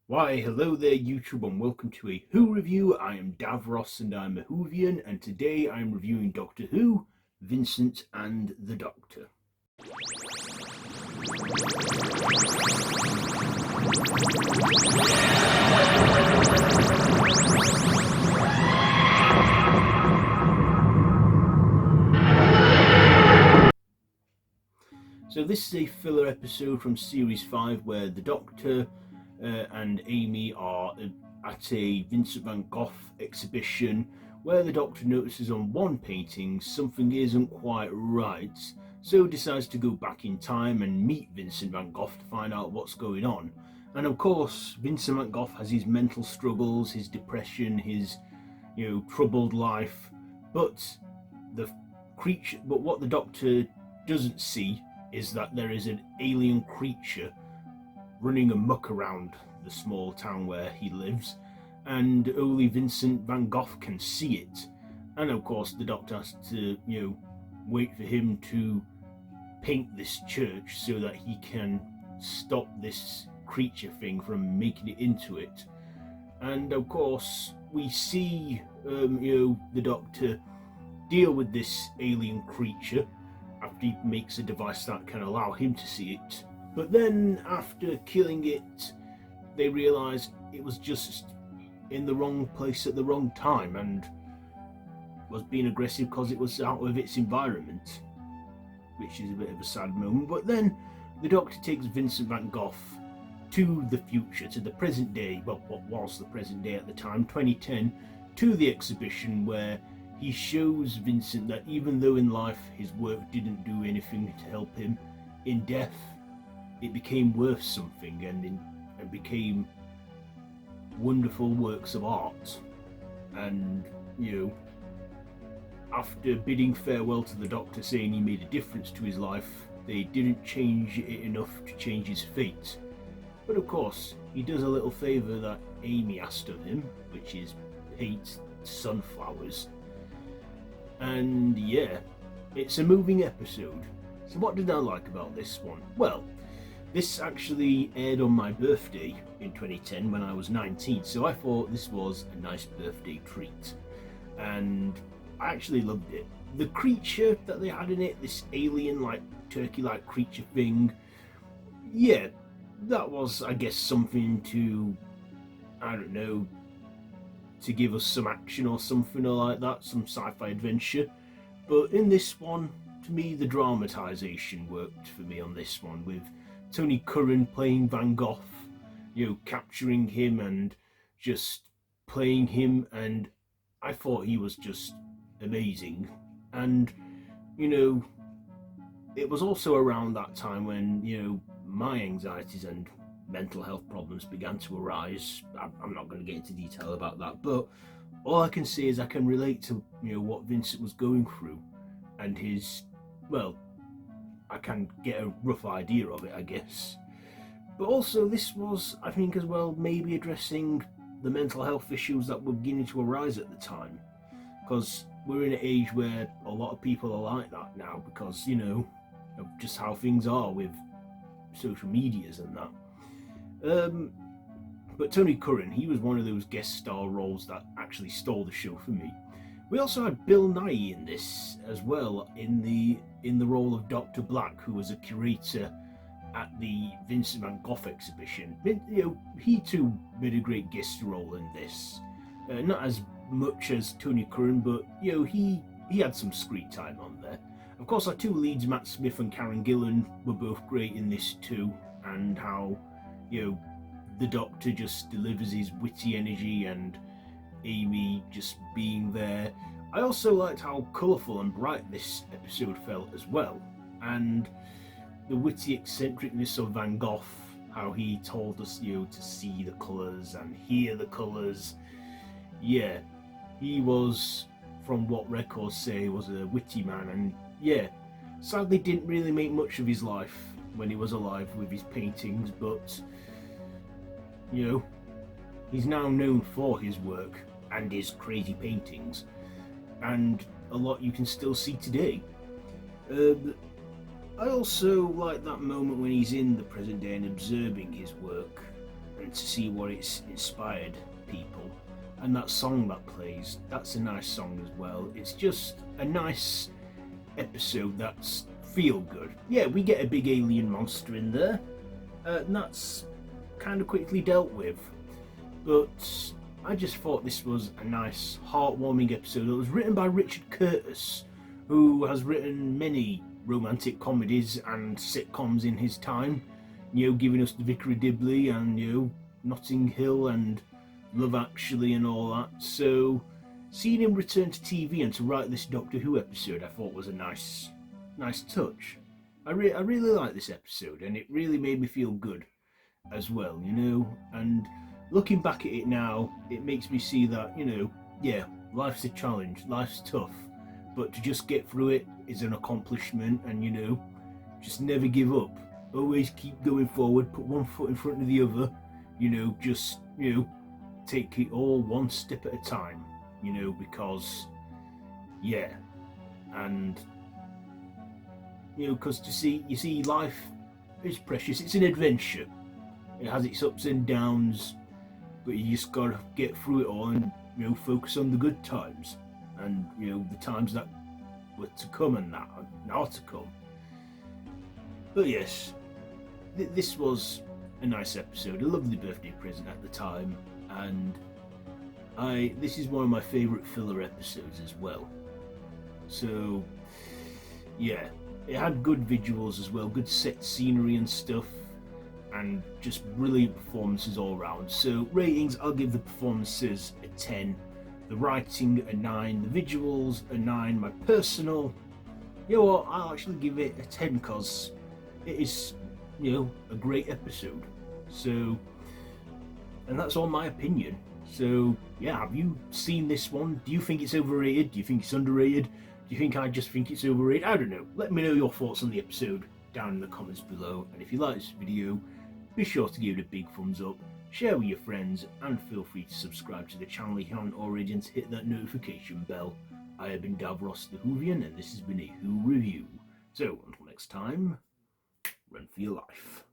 Why, hello there YouTube and welcome to a Who review. I am Davros and I'm a Whovian, and today I'm reviewing Doctor Who, Vincent and the Doctor. So this is a filler episode from Series 5 where the Doctor and Amy are at a Vincent Van Gogh exhibition where the Doctor notices on one painting something isn't quite right, so decides to go back in time and meet Vincent Van Gogh to find out what's going on. And of course, Vincent Van Gogh has his mental struggles, his depression, his troubled life, but what the Doctor doesn't see is that there is an alien creature running amok around the small town where he lives, and only Vincent Van Gogh can see it. And of course the Doctor has to wait for him to paint this church so that he can stop this creature thing from making it into it. And of course we see the Doctor deal with this alien creature after he makes a device that can allow him to see it. But then after killing it, they realise it was just in the wrong place at the wrong time and was being aggressive because it was out of its environment, which is a bit of a sad moment. But then the Doctor takes Vincent Van Gogh to the future, to the present day, well, what was the present day at the time, 2010, to the exhibition where he shows Vincent that even though in life his work didn't do anything to help him, in death it became worth something and became wonderful works of art. And after bidding farewell to the Doctor, saying he made a difference to his life, they didn't change it enough to change his fate. But of course he does a little favour that Amy asked of him, which is paint sunflowers. And yeah, it's a moving episode. So what did I like about this one? Well, this actually aired on my birthday in 2010 when I was 19, so I thought this was a nice birthday treat. And I actually loved it. The creature that they had in it, this alien-like, turkey-like creature thing, yeah, that was, I guess, something to, I don't know, to give us some action or something or like that, some sci-fi adventure. But in this one, to me, the dramatisation worked for me on this one, with Tony Curran playing Van Gogh, capturing him and just playing him, and I thought he was just amazing. And it was also around that time when my anxieties and mental health problems began to arise. I'm not going to get into detail about that, but all I can say is I can relate to what Vincent was going through, and I can get a rough idea of it, I guess. But also this was, I think as well, maybe addressing the mental health issues that were beginning to arise at the time, because we're in an age where a lot of people are like that now because of just how things are with social medias and that. But Tony Curran, he was one of those guest star roles that actually stole the show for me. We also had Bill Nighy in this as well, in the role of Dr. Black, who was a curator at the Vincent Van Gogh exhibition. He too made a great guest role in this. Not as much as Tony Curran, but he had some screen time on there. Of course, our two leads, Matt Smith and Karen Gillan, were both great in this too, and how the Doctor just delivers his witty energy and Amy just being there. I also liked how colourful and bright this episode felt as well, and the witty eccentricness of Van Gogh, how he told us to see the colours and hear the colours. Yeah, he was, from what records say, was a witty man, and yeah, sadly didn't really make much of his life when he was alive with his paintings, but he's now known for his work and his crazy paintings, and a lot you can still see today. I also like that moment when he's in the present day and observing his work and and to see what it's inspired people. And that song that plays, that's a nice song as well. It's just a nice episode that's feel good. Yeah, we get a big alien monster in there, and that's kind of quickly dealt with. But I just thought this was a nice, heartwarming episode. It was written by Richard Curtis, who has written many romantic comedies and sitcoms in his time, giving us The Vicar of Dibley and, Notting Hill and Love Actually and all that. So, seeing him return to TV and to write this Doctor Who episode, I thought was a nice touch. I really like this episode, and it really made me feel good as well, and looking back at it now, it makes me see that, yeah, life's a challenge, life's tough, but to just get through it is an accomplishment, and just never give up. Always keep going forward, put one foot in front of the other, just, take it all one step at a time, because, yeah, and, because you see, life is precious, it's an adventure. It has its ups and downs, but you just gotta get through it all and focus on the good times and the times that were to come and that are to come. But yes, this was a nice episode, a lovely birthday present at the time, and this is one of my favourite filler episodes as well. So yeah, it had good visuals as well, good set scenery and stuff, and just brilliant performances all around. So ratings, I'll give the performances a 10, the writing a 9, the visuals a 9. My personal, I'll actually give it a 10 because it is, a great episode. So, and that's all my opinion. So yeah, have you seen this one? Do you think it's overrated? Do you think it's underrated? Do you think I just think it's overrated? I don't know. Let me know your thoughts on the episode down in the comments below. And if you like this video, be sure to give it a big thumbs up, share with your friends, and feel free to subscribe to the channel if you haven't already and to hit that notification bell. I have been Davros the Whovian, and this has been a Who Review. So until next time, run for your life.